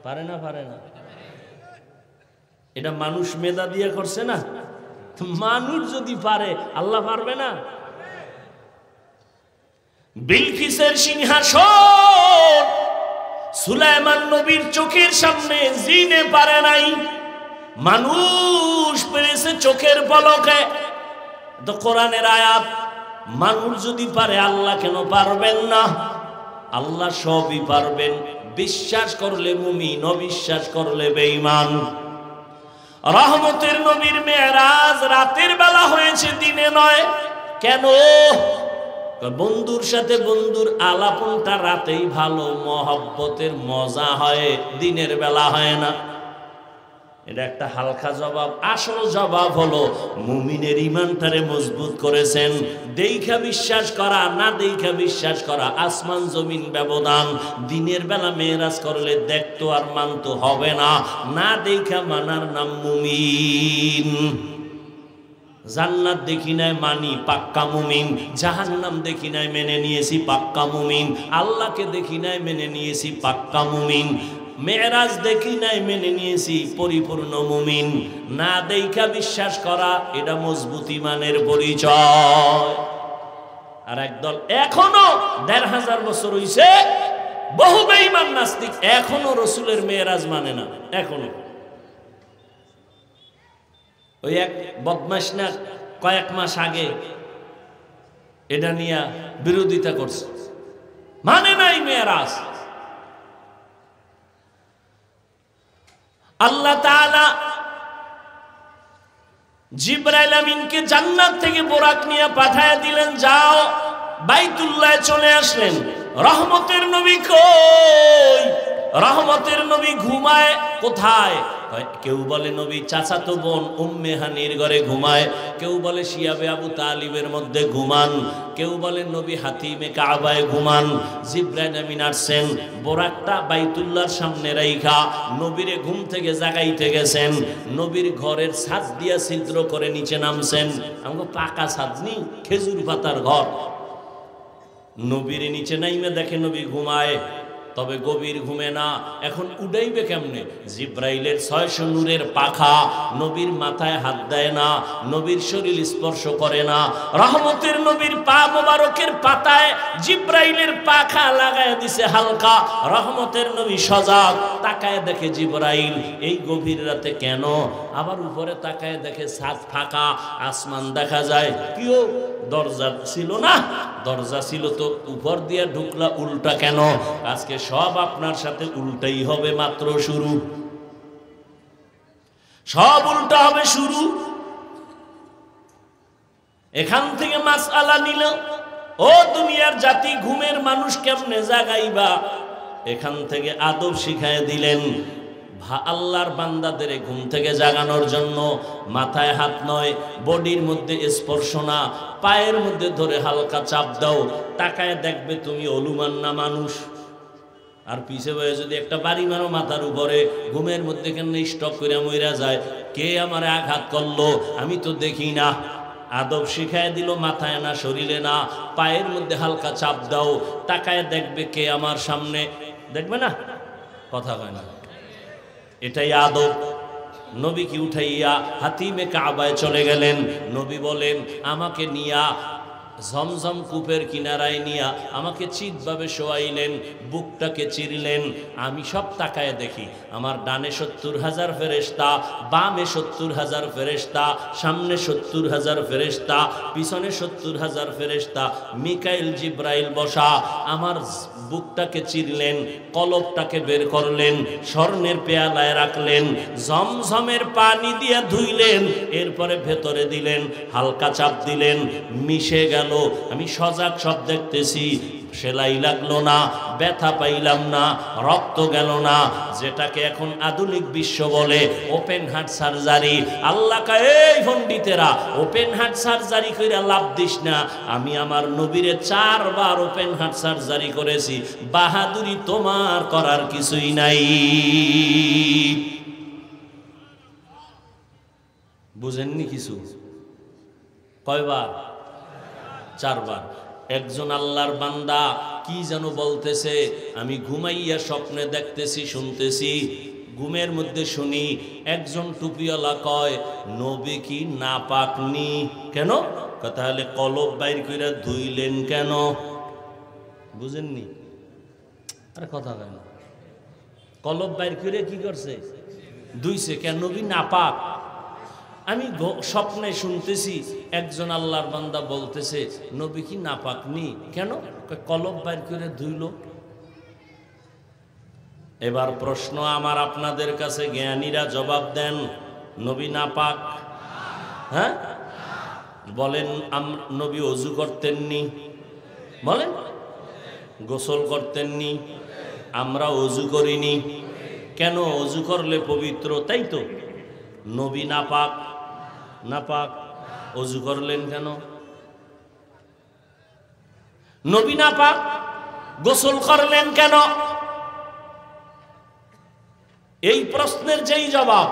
পারে না? পারে না? এটা মানুষ মেধা দিয়ে করছে না? মানুষ যদি পারে, আল্লাহ পারবে না? বিলকিসের সিংহাসন সুলাইমান নবীর চোখের সামনে জিনে পারে নাই, মানুষ পেরেছে চোখের পলকে। তো কোরআনের আয়াত, মানুষ যদি পারে আল্লাহ কেন পারবেন না? আল্লাহ সবই পারবেন। বিশ্বাস করলে মুমিন, অবিশ্বাস করলে বেঈমান। রহমতের নবীর মেরাজ রাতের বেলা হয়েছে, দিনে নয়। কেন? বন্ধুর সাথে বন্ধুর আলাপনটা রাতেই ভালো, মহব্বতের মজা হয়, দিনের বেলা হয় না। এটা একটা হালকা জবাব। আসল জবাব হলো মুমিনের ঈমানটারে মজবুত করেছেন। দেখা বিশ্বাস করা, না দেখা বিশ্বাস করা, আসমান জমিন ব্যবধান। দিনের বেলা মেরাজ করলে দেখতো আর মানতো হবে না, না দেখা মানার নাম মুমিন। জান্নাত দেখি নাই মানি, পাক্কা মুমিন। জাহান্নাম দেখি নাই মেনে নিয়েছি, পাক্কা মুমিন। আল্লাহকে দেখি নাই মেনে নিয়েছি, পাক্কা মুমিন। মেরাজ দেখি নাই মেনে নিয়েছি, পরিপূর্ণ মুমিন। না দেখা বিশ্বাস করা, এটা মজবুত ঈমানের পরিচয়। আর একদল এখনো 1500 বছর হইছে, বহু বেঈমান নাস্তিক এখনো রসুলের মেরাজ মানে না। এখনো ওই এক বদমাশ না কয়েক মাস আগে এটা নিয়ে বিরোধিতা করছে, মানে নাই মেরাজ। আল্লাহ তাআলা জিবরাইল আমিনকে জান্নাত থেকে বোরাক নিয়ে পাঠায় দিলেন, যাও বাইতুল্লাহ চলে আসলেন। রহমতের নবী কই? রহমতের নবী ঘুমায় কোথায়? কেউ বলে নবী চাচাতো বোন উম্মে হানির ঘরে ঘুমায়, কেউ বলে শিয়াবে আবু তালিবের মধ্যে ঘুমান, কেউ বলে নবী হাতিমে কাবায় ঘুমান। জিবরাইল আমিন আসছেন, বোরাকটা বাইতুল্লাহর সামনে রাইখা নবীরে ঘুম থেকে জাগাইতে গেছেন। নবীর ঘরের ছাদ দিয়া ছিদ্র করে নিচে নামছেন। আমাকে পাকা ছাদ নি, খেজুর পাতার ঘর। নবীরে নিচে নাইমে দেখে নবী ঘুমায়, তবে গভীর ঘুমে না। এখন উড়াইবে কেমনে? জিব্রাইলের 600 নূরের পাখা নবীর মাথায় হাত দেয় না, নবীর শরীর স্পর্শ করে না। রহমতের নবীর পা মোবারকের পাতায় জিব্রাইলের পাখা লাগায় দিছে হালকা। রহমতের নবী সজাগ, তাকায় দেখে জিব্রাইল এই গভীর রাতে কেন? আবার উপরে তাকায় দেখে ছাদ ফাঁকা, আসমান দেখা যায়। কিও দরজা ছিল না? দরজা ছিল তো, উপর দিয়ে ঢুকলা উল্টা কেন? আজকে সব আপনার সাথে উল্টাই হবে, মাত্র শুরু। সব উল্টা হবে, শুরু। এখান থেকে মাসআলা নিল, ও দুনিয়ার জাতি ঘুমের মানুষ কেমনে জাগাইবা? এখান থেকে আদব শিখায় দিলেন। আল্লাহর বান্দাদের ঘুম থেকে জাগানোর জন্য মাথায় হাত নয়, বডির মধ্যে স্পর্শ না, পায়ের মধ্যে ধরে হালকা চাপ দাও, তাকায় দেখবে তুমি অলুমান না মানুষ। আর পিছে বয়ে যদি একটা বাড়ি মারো মাথার উপরে, ঘুমের মধ্যে কেন স্টক করে মইরা যায়, কে আমার আঘাত করলো আমি তো দেখি না। আদব শিখায় দিল, মাথায় না, শরীরে না, পায়ের মধ্যে হালকা চাপ দাও, তাকায় দেখবে কে আমার সামনে, দেখবে না, কথা কয় না। এটাই আদব। নবী কি উঠাইয়া হাতিমে কাবায় চলে গেলেন। নবী বলেন আমাকে নিয়া ঝমঝম কূপের কিনারায় নিয়া আমাকে চিৎভাবে শোয়াইলেন, বুকটাকে চিরলেন। আমি সব তাকায় দেখি আমার ডানে ৭০,০০০ ফেরেশতা, বামে ৭০,০০০ ফেরেশতা, সামনে ৭০,০০০ ফেরেশতা, পিছনে ৭০,০০০ ফেরেশতা, মিকাইল জিব্রাইল বসা। আমার বুকটাকে চিরলেন, কলবটাকে বের করলেন, স্বর্ণের পেয়ালায় রাখলেন, ঝমঝমের পানি দিয়ে ধুইলেন, এরপরে ভেতরে দিলেন, হালকা চাপ দিলেন, মিশে গেল। আমি সজাগ, সব দেখতেছি, সেলাই লাগলো না, ব্যথা পাইলাম না, রক্ত গেল না, যেটাকে এখন আধুনিক বিশ্ব বলে ওপেন হার্ট সার্জারি। আল্লাহ কয় এই পণ্ডিতেরা, ওপেন হার্ট সার্জারি কইরা লাভ দিস না। আমি আমার নবীরে 4 বার ওপেন হার্ট সার্জারি করেছি, বাহাদুরি তোমার করার কিছুই নাই। বুঝেননি কিছু? কয়বার? 4 বার। একজন আল্লাহর বান্দা কি যেন বলতেছে, আমি ঘুমাইয়া স্বপ্নে দেখতেছি, শুনতেছি, ঘুমের মধ্যে শুনি একজন টুপিওয়ালা কয় নবী কি নাপাকনি? কেন? তাহলে কলব বাইর কইরা ধুইলেন কেন? বুঝেননি? আরে কথা কেন? কলব বাইর করে কি করছে? ধুইছে কেন? নবী নাপাক। আমি স্বপ্নে শুনতেছি একজন আল্লাহর বান্দা বলতেছে নবী কি নাপাকনি? কেন? কলব বাইর করে ধুইল। এবার প্রশ্ন আমার আপনাদের কাছে, জ্ঞানীরা জবাব দেন, নবী নাপাক? হ্যাঁ বলেন। নবী ওযু করতেননি? বলেন। গোসল করতেননি? আমরা ওযু করিনি কেন? ওযু করলে পবিত্র, তাই তো। নবী নাপাক? নাপাক, ওযু করলেন কেন? নবী নাপাক, গোসল করলেন কেন? এই প্রশ্নের যেই জবাব,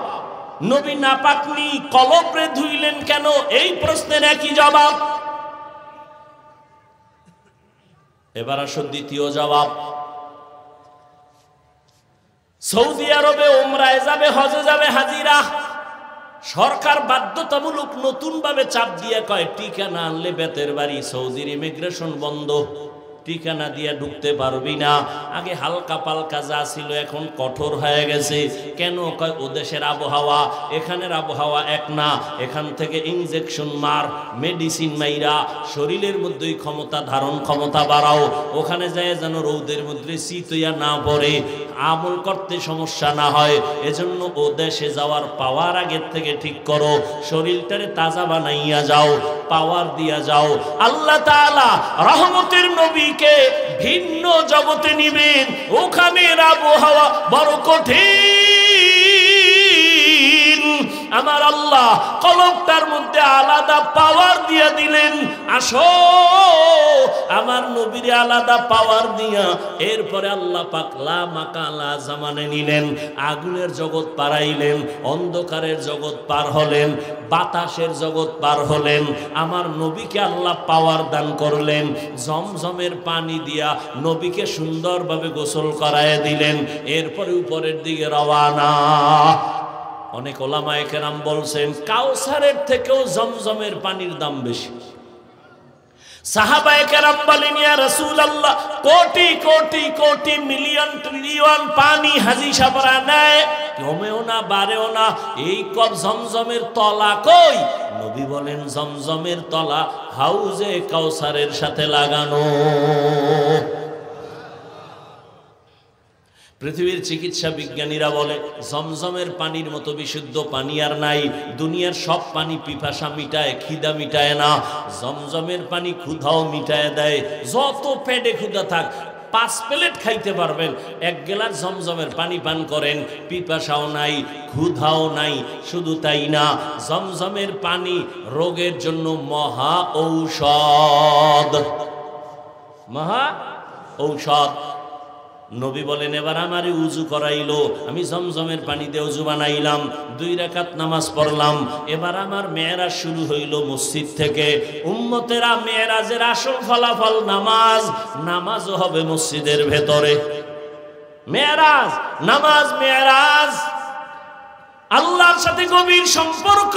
নবী নাপাকনি কলবরে ধুইলেন কেন, এই প্রশ্নের একই জবাব। এবার আসো দ্বিতীয় জবাব। সৌদি আরবে উমরায় যাবে, হজে যাবে হাজিরা, সরকার বাধ্যতামূলক নতুন ভাবে চাপ দিয়ে কয় টিকা না আনলে বেতের বাড়ি, সৌদির ইমিগ্রেশন বন্ধ, টিকা না দিয়ে ঢুকতে পারবি না। আগে হালকা পালকা যা ছিল এখন কঠোর হয়ে গেছে। কেন? কয় ও দেশের আবহাওয়া এখানের আবহাওয়া এক না, এখান থেকে ইনজেকশন মার, মেডিসিন মাইরা শরীরের মধ্যে ক্ষমতা, ধারণ ক্ষমতা বাড়াও, ওখানে যায় যেন রৌদের মধ্যে শীত হইয়া না পড়ে, আমল করতে সমস্যা না হয়। এজন্য ও দেশে যাওয়ার পাওয়ার আগের থেকে ঠিক করো, শরীরটারে তাজা বানাইয়া যাও, পাওয়ার দিয়া যাও। আল্লাহ তাআলা রহমতের নবীকে ভিন্ন জগতে নিবেন, ওখানের আবহাওয়া বড় কঠিন। আমার আল্লাহ কলবটার মধ্যে আলাদা পাওয়ার দিয়া দিলেন, আসো আমার নবীরে আলাদা পাওয়ার দিয়া এরপরে আল্লাহ পাক লা মাকালা জামানে নিলেন, আগুনের জগৎ পারাইলেন, অন্ধকারের জগৎ পার হলেন, বাতাসের জগৎ পার হলেন। আমার নবীকে আল্লাহ পাওয়ার দান করলেন, জমজমের পানি দিয়া নবীকে সুন্দরভাবে গোসল করায় দিলেন, এরপরে উপরের দিকে রওয়ানা। অনেক ওলামায়ে কেরাম বলছেন কাউসারের থেকেও জমজমের পানির দাম বেশি। সাহাবায়ে কেরাম বলেন ইয়া রাসূলুল্লাহ, কোটি কোটি কোটি মিলিয়ন ট্রিলিয়ন পানি হাজি সাবরা নেয়, কমেও না বাড়েও না, এই কব জমজমের তলা কই? নবী বলেন জমজমের তলা হাউজে কাউসারের সাথে লাগানো। পৃথিবীর চিকিৎসা বিজ্ঞানীরা বলে জমজমের পানির মতো বিশুদ্ধ পানি আর নাই। দুনিয়ার সব পানি পিপাসা মিটায়, খিদা মিটায় না। জমজমের পানি ক্ষুধাও মিটায় দেয়। যত পেটে ক্ষুধা থাক, 5 প্লেট খাইতে পারবেন, 1 গ্লাস জমজমের পানি পান করেন, পিপাসাও নাই, ক্ষুধাও নাই। শুধু তাই না, জমজমের পানি রোগের জন্য মহা ঔষধ, মহা ঔষধ। নবী বলেন, এবার আমারে উজু করাইলো, আমি জমজমের পানি দিয়ে উজু বানাইলাম, 2 রাকাত নামাজ পড়লাম। এবার আমার মেয়েরাজ শুরু হইল মসজিদ থেকে। উম্মতেরা, মেয়েরাজের আসল ফলাফল নামাজ, নামাজও হবে মসজিদের ভেতরে। মেয়েরাজ, নামাজ, মেয়েরাজ আল্লাহর সাথে গভীর সম্পর্ক,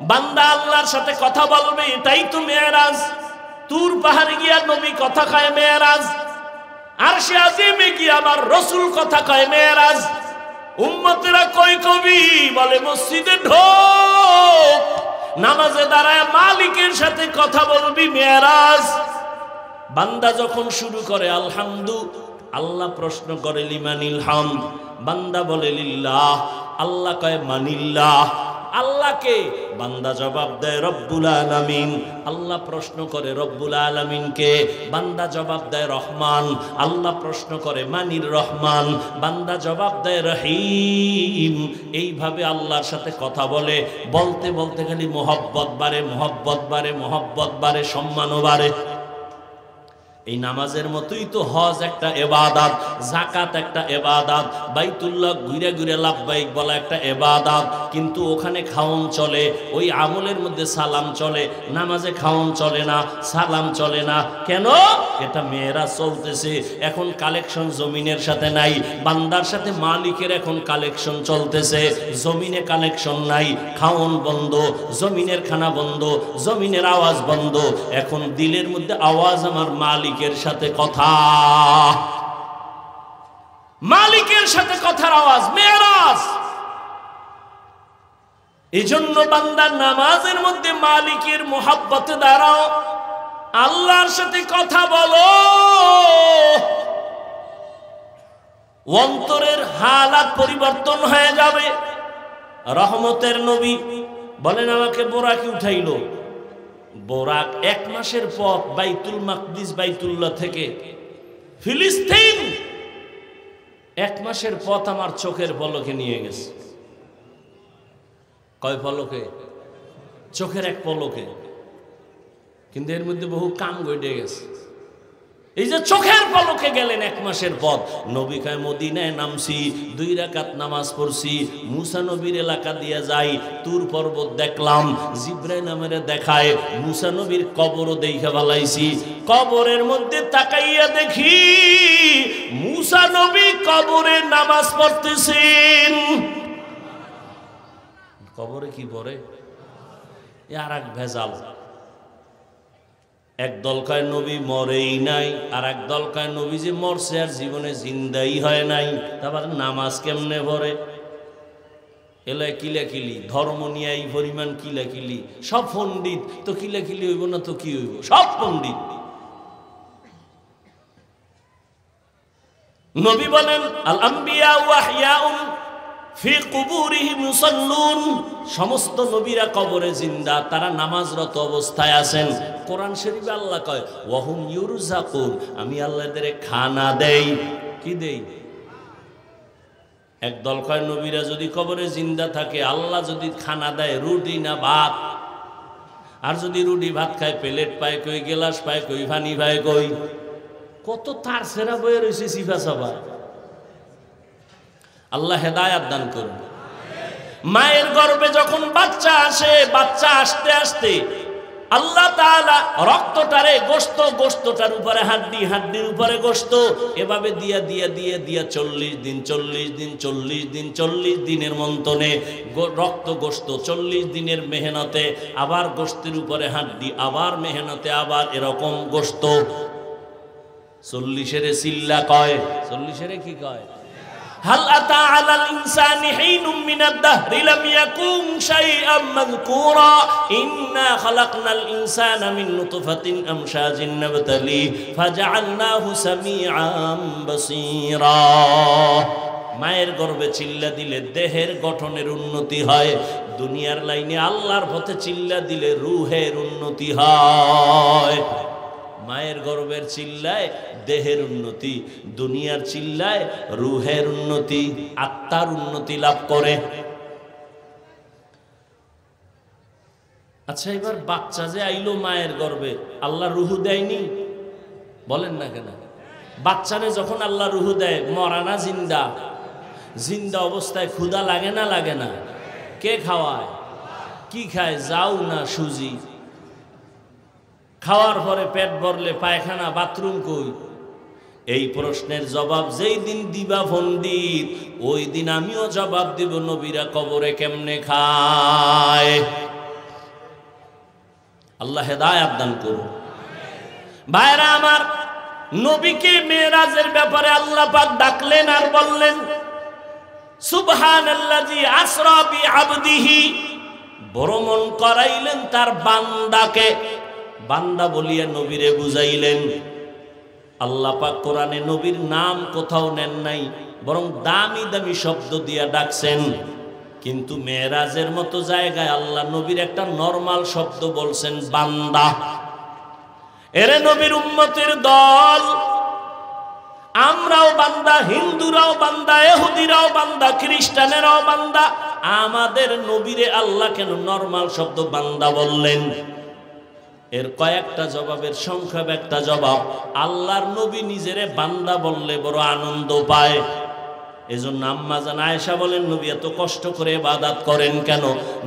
বান্দা আল্লাহর সাথে কথা বলবে, এটাই তো মেয়েরাজ। তুর পাহাড়ে গিয়া নবী কথা কয় মেয়েরাজ, আরশে আজিমে গিয়ে আমার রাসূল কথা কয় মেয়েরাজ। উম্মতেরা কই কবি বলে মসজিদে ঢোক, নামাজে দাঁড়ায় মালিকের সাথে কথা বলবি মেয়েরাজ। বান্দা যখন শুরু করে আলহামদু, আল্লাহ প্রশ্ন করে লিমানিল হামদ, বান্দা বলে লিল্লাহ, আল্লাহ কয় মানিল্লাহ। আল্লাহকে বান্দা জবাব দেয় রব্বুল আলামিন। আল্লাহ প্রশ্ন করে রব্বুল আলামিনকে, বান্দা জবাব দেয় রহমান। আল্লাহ প্রশ্ন করে মানির রহমান, বান্দা জবাব দেয় রহিম। এইভাবে আল্লাহর সাথে কথা বলে, বলতে বলতে খালি মোহব্বত বাড়ে, মোহব্বত বাড়ে, মোহব্বত বাড়ে, সম্মানও বাড়ে। এই নামাজের মতোই তো হজ একটা ইবাদত, যাকাত একটা ইবাদত, বাইতুল্লাহ ঘুরে ঘুরে লাব্বাইক বলা একটা ইবাদত। কিন্তু ওখানে খাওন চলে, ওই আমলের মধ্যে সালাম চলে, নামাজে খাওন চলে না, সালাম চলে না। কেন? এটা মেয়েরাজ চলতেছে। এখন কালেকশন জমিনের সাথে নাই, বান্দার সাথে মালিকের এখন কালেকশন চলতেছে। জমিনে কালেকশন নাই, খাওন বন্ধ, জমিনের খানা বন্ধ, জমিনের আওয়াজ বন্ধ। এখন দিলের মধ্যে আওয়াজ আমার মালিক সাথে কথা, মালিকের সাথে কথার আওয়াজ মেরাজ। এজন্য বান্দা নামাজের মধ্যে মালিকের মোহাব্বতে দাঁড়াও, আল্লাহর সাথে কথা বলো, অন্তরের হালাত পরিবর্তন হয়ে যাবে। রহমতের নবী বলেন, আমাকে বোরাকে উঠাইলো। বোরাক 1 মাসের পথ, বাইতুল মাকদিস, বাইতুল্লাহ থেকে ফিলিস্তিন 1 মাসের পথ আমার চোখের পলকে নিয়ে গেছে। কয় পলকে? চোখের 1 পলকে। কিন্তু এর মধ্যে বহু কাম ঘটে গেছে। এই যে চোখের পলকে গেলেন 1 মাসের পথ। নবী কয় মদিনায় নামছি, 2 রাকাত নামাজ পড়ছি, মুসা নবীর এলাকা দিয়ে যাই, তুর পর্বত দেখলাম, জিব্রাইল আমারে দেখায়, মুসা নবীর কবরও দেখে ভালাইছি। কবরের মধ্যে তাকাইয়া দেখি মুসা নবী কবরে নামাজ পড়তেছেন। কবরে কি পড়ে? আর এক ভেজাল। এক দল কয় নবী মরেই নাই, আর এক দল কয় নবী যে মরছে আর জীবনে জিন্দাই হয় নাই। তারপর নামাজ কেমনে পড়ে? এলায় কিলাকিলি, ধর্ম নিয়ে এই পরিমাণ কিলাকিলি। সব পণ্ডিত তো কিলাকিলি হইব না তো কি হইব? সব পণ্ডিত। নবী বলেন আল আম্বিয়া ওয়া আহইয়াউন ফি কুবুরিহিম ইউসাল্লুন, সমস্ত নবীরা কবরে জিন্দা, তারা নামাজরত অবস্থায় আছেন। কোরআন শরীফে আল্লাহ কয় ওয়াহুম ইউরজাকুন, আমি আল্লাহ এদের খানা দেই। কি দেই? একদল কয় নবীরা যদি কবরে জিন্দা থাকে, আল্লাহ যদি খানা দেয় রুটি না ভাত, আর যদি রুটি ভাত খায় প্লেট পায় কই, গেলাস পায় কই, পানি পায় কই। কত তার সেরা বয়ে রয়েছে সিফা সাফা। আল্লাহ হেদায়াত দান করুন। মায়ের গর্ভে যখন বাচ্চা আসে, বাচ্চা আসতে আসতে আল্লাহ তাআলা রক্তটারে গোশত, গোশতটার উপরে হাড্ডি, হাড্ডির উপরে গোশত, এভাবে দিয়া দিয়া দিয়া দিয়া 40 দিন 40 দিন 40 দিন 40 দিনের মন্তনে রক্ত গোশত, 40 দিনের মেহনতে আবার গোশতের উপরে হাড্ডি, আবার মেহনতে আবার এরকম গোশত। 40-এর চিল্লা কয়, 40-এর কি কয়? হাল আতা আলাল ইনসানি হিনুম মিনাদ দাহরি লাম ইয়াকুন শাইআম মাযকুরা ইন্না খালাকনাল ইনসানা মিন নুতফাতিন আমশাজিন নাবতালি ফাজআলনাহু সামিআম বাসীরা। মায়ের গর্ভে চিল্লা দিলে দেহের গঠনের উন্নতি হয়, দুনিয়ার লাইনে আল্লাহর পথে চিল্লা দিলে রূহের উন্নতি হয়। মায়ের গর্বের চিল্লায় দেহের উন্নতি, দুনিয়ার চিল্লায় রুহের উন্নতি, আত্মার উন্নতি লাভ করে। আচ্ছা, এবার বাচ্চা যে আইলো মায়ের গর্বে, আল্লাহ রুহু দেয়নি? বলেন না কেন? বাচ্চারে যখন আল্লাহ রুহু দেয়, মরা না জিন্দা? জিন্দা অবস্থায় ক্ষুধা লাগে না লাগে না? কে খাওয়ায়? কি খায়? যাও না সুজি? খাওয়ার পরে পেট ভরলে পায়খানা, বাথরুম কই? এই প্রশ্নের জবাব যেই দিন দিবা পণ্ডিত, ওই দিন আমিও জবাব দিব নবীরা কবরে কেমনে খায়। আল্লাহ হেদায়েত দান করুন। ভাইরা আমার, নবীকে মেরাজের ব্যাপারে আল্লাহ পাক ডাকলেন আর বললেন সুবহানাল্লাযী আসরা বিআবদিহি, ভ্রমণ করাইলেন তার বান্দাকে। বান্দা বলিয়া নবীরে বুঝাইলেন। আল্লাহ পাক কোরআনে নবীর নাম কোথাও নেন নাই, বরং দামি দামি শব্দ দিয়া ডাকছেন। কিন্তু মেরাজের মতো জায়গায় আল্লাহ নবীর একটা নরমাল শব্দ বলছেন, বান্দা। এরে নবীর উম্মতের দল, আমরাও বান্দা, হিন্দুরাও বান্দা, ইহুদিরাও বান্দা, খ্রিস্টানেরাও বান্দা। আমাদের নবীরে আল্লাহ কেন নরমাল শব্দ বান্দা বললেন? এর কয়েকটা জবাবের সংক্ষেপ একটা জবাব, আল্লাহর নবী নিজেরে বান্দা বললে বড় আনন্দ পায়। এজন্য আম্মা জান আয়েশা বলেন, নবী এত কষ্ট করে ইবাদত করেন কেন?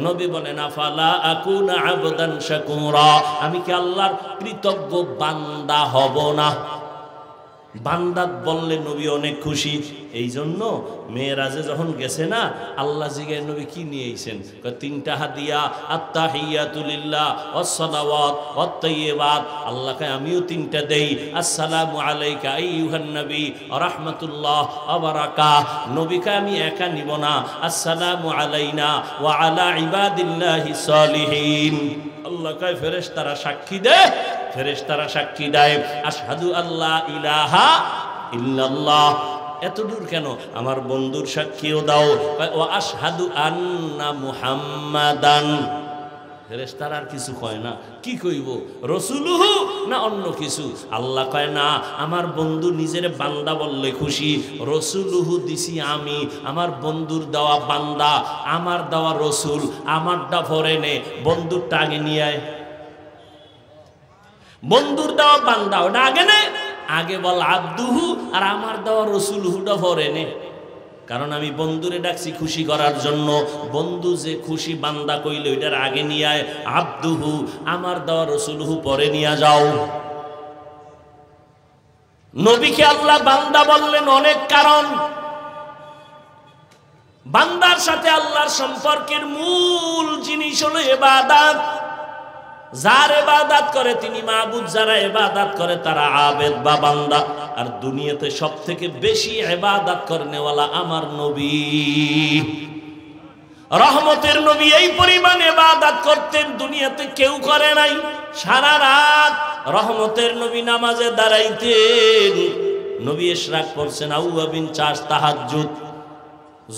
নবী বলেন, আফালা আকুনা আবদান শাকুরা, আমি কি আল্লাহর কৃতজ্ঞ বান্দা হব না? বান্দাত বললে নবী অনেক খুশি। এই জন্য মেয়েরাজে যখন গেছে না, আল্লাহ জিগায় নবী কি নিয়ে আইছেন? তিনটা হাদিয়া, আত্তাহিয়াতু লিল্লাহ ওয়াসসালাওয়াত ওয়াত-তাইয়্যিবাত। আল্লাহকে আমিও তিনটা দেই, আসসালামু আলাইকা আইয়ুহান নবী ওয়া রাহমাতুল্লাহ ওয়া বারাকাতুহু। নবীকে আমি একা নিব না, আসসালামু আলাইনা ওয়া আলা ইবাদিল্লাহিস সালিহিন। আল্লাহ কয় ফেরেশতারা সাক্ষী দেয়, ফেরেশতারা সাক্ষী দেয় আশহাদু আল্লা ইলাহা ইল্লাল্লাহ। এত দূর কেন? আমার বন্ধুর সাক্ষীও দাও। ওয়া আশহাদু আন্না মুহাম্মাদান। ফেরেশতারা আর কিছু কয় না, কি কইব? রাসূলুহু না অন্য কিছু? আল্লাহ কয় না, আমার বন্ধু নিজের বান্দা বললে খুশি। রাসূলুহু দিছি আমি, আমার বন্ধুর দেওয়া বান্দা, আমার দেওয়া রাসূল, আমারটা পরে নে, বন্ধুরটা আগে নিয়ে আয়। বন্ধুর দেওয়া বান্দা ওটা আগে নে, আগে বল আব্দুহু, আর আমার দেওয়া রাসূলুহুটা পরে নে। কারণ আমি বন্ধুরে ডাকছি খুশি করার জন্য। বন্ধু যে খুশি বান্দা কইলে ওইটার আগে নিয়ে আয়, আব্দুহু, আমার দেওয়া রাসূলুহু পরে নিয়ে যাও। নবীকে আল্লাহ বান্দা বললেন অনেক কারণ। বান্দার সাথে আল্লাহর সম্পর্কের মূল জিনিস হলো ইবাদত। যার ইবাদত করে তিনি মাবুদ, যারা ইবাদত করে তারা আবেদ বা বান্দা। আর দুনিয়াতে সবথেকে বেশি ইবাদত করনেওয়ালা আমার নবী। রহমতের নবী এই পরিমাণ ইবাদত করতেন, দুনিয়াতে কেউ করে নাই। সারা রাত রহমতের নবী নামাজে দাঁড়াইতেন। নবী ইশরাক পড়ছেন, আউয়াবিন, চাষ, তাহাজ্জুদ,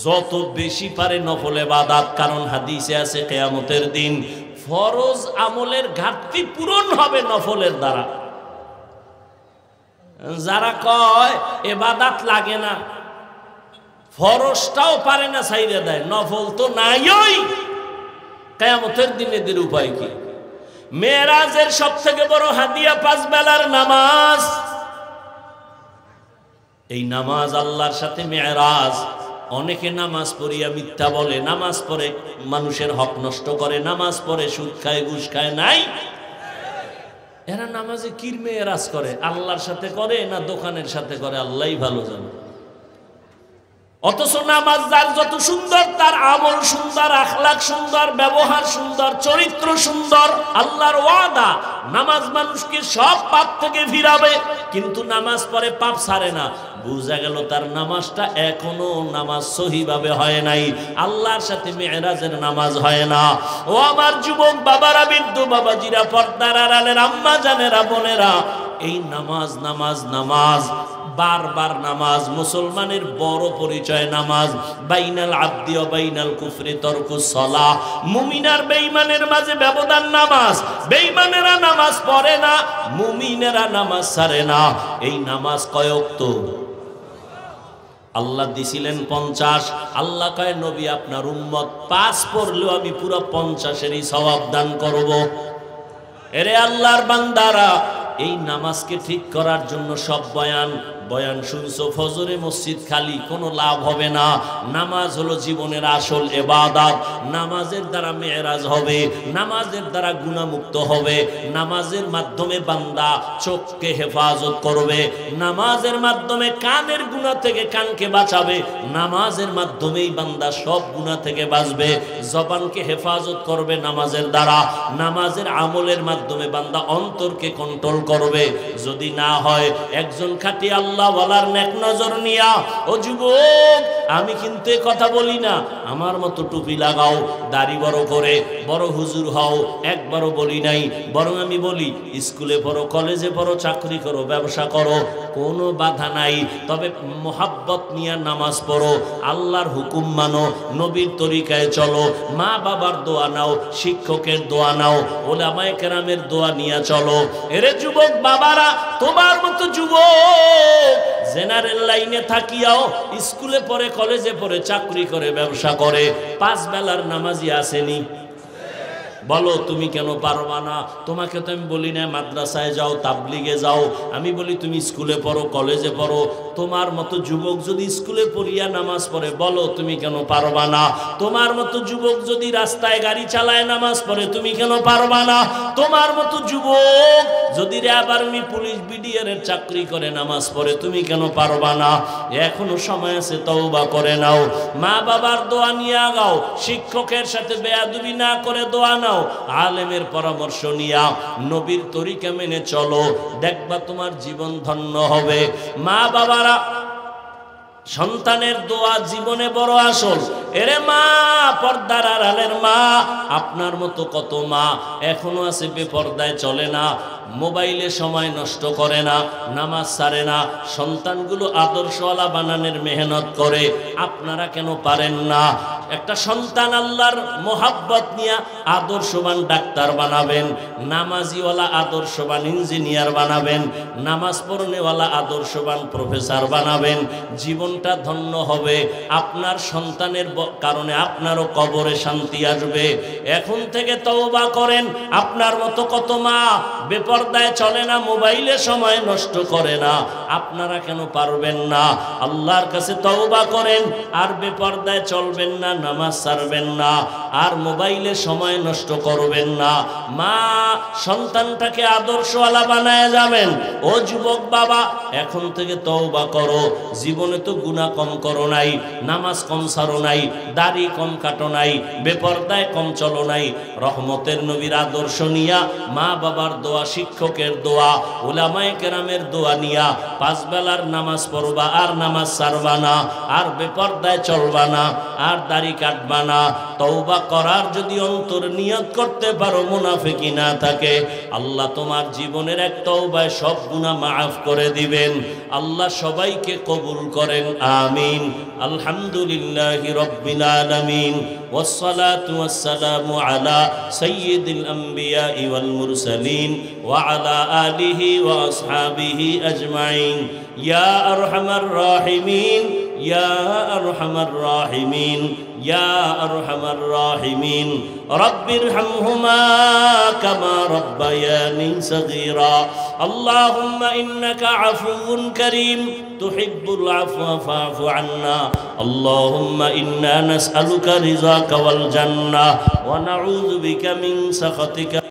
যত বেশি পারে নফল ইবাদত। কারণ হাদিসে আছে কিয়ামতের দিন ফরজ আমলের ঘাটতি পূরণ হবে নফলের দ্বারা। যারা কয় ইবাদত লাগে না, ফরজটাও পারে না, ছাইরে দেয়, নফল তো নাইই, কিয়ামতের দিন এদের উপায় কি? মেরাজের সবথেকে বড় হাদিয়া 5 বেলার নামাজ। এই নামাজ আল্লাহর সাথে মেরাজ। অনেকে নামাজ পড়িয়া মিথ্যা বলে, নামাজ পড়ে মানুষের হক নষ্ট করে, নামাজ পড়ে সুদ খায়, ঘুষ খায়। নাই, এরা নামাজে কির মেরাজ করে? আল্লাহর সাথে করে না দোকানের সাথে করে? আল্লাহই ভালো জানে। অথচ নামাজ যার যত সুন্দর, তার আমল সুন্দর, আখলাক সুন্দর, ব্যবহার সুন্দর, চরিত্র সুন্দর। আল্লাহর ওয়াদা, নামাজ মানুষকে সব পাপ থেকে ফিরাবে। কিন্তু নামাজ পড়ে পাপ ছাড়ে না, বুঝা গেল তার নামাজটা এখনো নামাজ সহিভাবে হয় নাই। আল্লাহর সাথে মেরাজের নামাজ হয় না। ও আমার যুবক বাবারা, বৃদ্ধ বাবাজিরা, পর্দার আড়ালের আম্মা জানেরা, বোনেরা, এই নামাজ নামাজ নামাজ বারবার নামাজ মুসলমানের বড় পরিচয় নামাজ। বাইনাল আবদি ওয়া বাইনাল কুফরি তারকুস সালাহ, মুমিন আর বেঈমানের মাঝে ব্যবধান নামাজ। বেঈমানেরা নামাজ পড়ে না, মুমিনেরা নামাজ ছাড়ে না। এই নামাজ কয় ওয়াক্ত? আল্লাহ দিছিলেন 50। আল্লাহ কয় নবী আপনার উম্মত 5 পড়লেও আমি পুরো 50-এরই সওয়াব দান করব। এরে আল্লাহর বান্দারা, এই নামাজকে ঠিক করার জন্য সব বয়ান শুনছো, ফজরে মসজিদ খালি, কোনো লাভ হবে না। নামাজ হলো জীবনের আসল ইবাদত। নামাজের দ্বারা মেরাজ হবে, নামাজের দ্বারা গুনাহমুক্ত হবে, নামাজের মাধ্যমে বান্দা চোখকে হেফাজত করবে, নামাজের মাধ্যমে কানের গুনাহ থেকে কানকে বাঁচাবে, নামাজের মাধ্যমেই বান্দা সব গুনাহ থেকে বাঁচবে। জবানকে হেফাজত করবে নামাজের দ্বারা, নামাজের আমলের মাধ্যমে বান্দা অন্তরকে কন্ট্রোল করবে। যদি না হয়, একজন খাঁটি আল্লাহওয়ালার নেক নজর নিয়া, ও যুবক আমি কিন্তু এ কথা বলি না আমার মতো টুপি লাগাও, দাড়ি বড় করে বড় হুজুর হও, একবারও বলি নাই। বরং আমি বলি স্কুলে পড়ো, কলেজে পড়ো, চাকরি করো, ব্যবসা করো, কোনো বাধা নাই। তবে মোহাব্বত নিয়ে নামাজ পড়ো, আল্লাহর হুকুম মানো, নবীর তরিকায় চলো, মা বাবার দোয়া নাও, শিক্ষকের দোয়া নাও, ওলামায়ে কেরামের দোয়া নিয়ে চলো। এরে যুবক বাবারা, তোমার মতো যুবক জেনারেল লাইনে থাকিয়াও স্কুলে পড়ে, কলেজে পড়ে, চাকরি করে, ব্যবসা করে, 5 বেলার নামাজি আসেনি? বলো তুমি কেন পারবা না? তোমাকে তো আমি বলি না মাদ্রাসায় যাও, তাবলিগে যাও, আমি বলি তুমি স্কুলে পড়ো, কলেজে পড়ো। তোমার মতো যুবক যদি স্কুলে পড়িয়া নামাজ পড়ে, বলো তুমি কেন পারবা না? তোমার মতো যুবক যদি রাস্তায় গাড়ি চালায় নামাজ পড়ে, তুমি কেন পারবা না? তোমার মতো যুবক যদি র্যাব আর্মি পুলিশ বিডিআর এর চাকরি করে নামাজ পড়ে, তুমি কেন পারবা না? এখনো সময় আছে, তওবা করে নাও, মা বাবার দোয়া নিয়ে আগাও, শিক্ষকের সাথে বেয়াদবি না করে দোয়া নাও, আলেমের পরামর্শ নিয়া নবীর তরিকা মেনে চলো, দেখবা তোমার জীবন ধন্য হবে। মা বাবারা, সন্তানের দোয়া জীবনে বড় আসল। এরে মা, পর্দার আড়ালের মা, আপনার মতো কত মা এখনো আছে বেপর্দায় চলে না, মোবাইলে সময় নষ্ট করে না, নামাজ ছাড়ে না, সন্তানগুলো আদর্শওয়ালা বানানোর মেহনত করে। আপনারা কেন পারেন না? একটা সন্তান আল্লাহর মোহাব্বত নিয়ে আদর্শবান ডাক্তার বানাবেন, নামাজিওয়ালা আদর্শবান ইঞ্জিনিয়ার বানাবেন, নামাজ পড়নেওয়ালা আদর্শবান প্রফেসর বানাবেন, জীবনটা ধন্য হবে। আপনার সন্তানের কারণে আপনারও কবরে শান্তি আসবে। এখন থেকে তওবা করেন। আপনার মতো কত মা বেপরদায় চলে না, মোবাইলে সময় নষ্ট করে না, আপনারা কেন পারবেন না? আল্লাহর কাছে তওবা করেন, আর বেপরদায় চলবেন না, নামাজ ছাড়বেন না, আর মোবাইলে সময় নষ্ট করবেন না। মা সন্তানটাকে আদর্শওয়ালা বানায় যাবেন। ও যুবক বাবা, এখন থেকে তওবা করো। জীবনে তো গুনাহ কম করো নাই, নামাজ কম ছাড়ো নাই, দাড়ি কম কাটো নাই, বেপরদায় কম চলো নাই। রহমতের নবীর আদর্শ নিয়া, মা বাবার দোয়া, শিক্ষকের দোয়া, উলামায়ে কেরামের দোয়া নিয়া 5 বেলার নামাজ পড়বা, আর নামাজ ছাড়বা না, আর বেপরদায় চলবা না, আর দাড়ি কাটবা না। তওবা করার যদি অন্তর নিয়ত করতে পারো, মুনাফিকি না থাকে, আল্লাহ তোমার জীবনের এক তওবায় সব গুনাহ মাফ করে দিবেন। আল্লাহ সবাইকে কবুল করেন, আমিন। আলহামদুলিল্লাহি রাব্বিল আলামিন, ওয়াসসালাতু ওয়াসসালামু আলা সাইয়্যিদিল আমবিয়া ওয়াল মুরসালিন ওয়া আলা আলিহি ওয়া আসহাবিহি আজমাইন। ইয়া আরহামার রাহিমিন, ইয়া আরহামার রাহিমিন, ইয়া আরহামার রাহিমিন। রব্বিরহামহুমা কামা রব্বায়ানি সগীরা। আল্লাহুম্মা ইন্নাকা আফুউন কারীম তুহিব্বুল আফওয়া ফা'ফু আন্না। আল্লাহুম্মা ইন্না নাসআলুকা রিযাকা ওয়াল জান্নাহ ওয়া নাউযু বিকা মিন সাখাতিকা।